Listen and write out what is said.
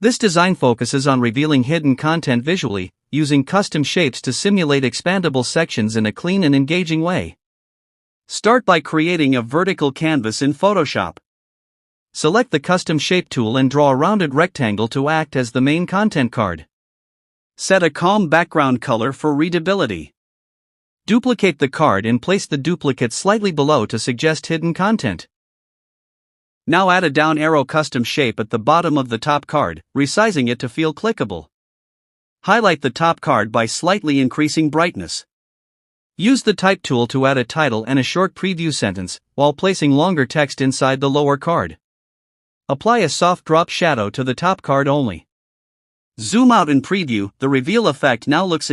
This design focuses on revealing hidden content visually, using custom shapes to simulate expandable sections in a clean and engaging way. Start by creating a vertical canvas in Photoshop. Select the Custom Shape tool and draw a rounded rectangle to act as the main content card. Set a calm background color for readability. Duplicate the card and place the duplicate slightly below to suggest hidden content. Now add a down arrow custom shape at the bottom of the top card, resizing it to feel clickable. Highlight the top card by slightly increasing brightness. Use the Type tool to add a title and a short preview sentence, while placing longer text inside the lower card. Apply a soft drop shadow to the top card only. Zoom out in preview. The reveal effect now looks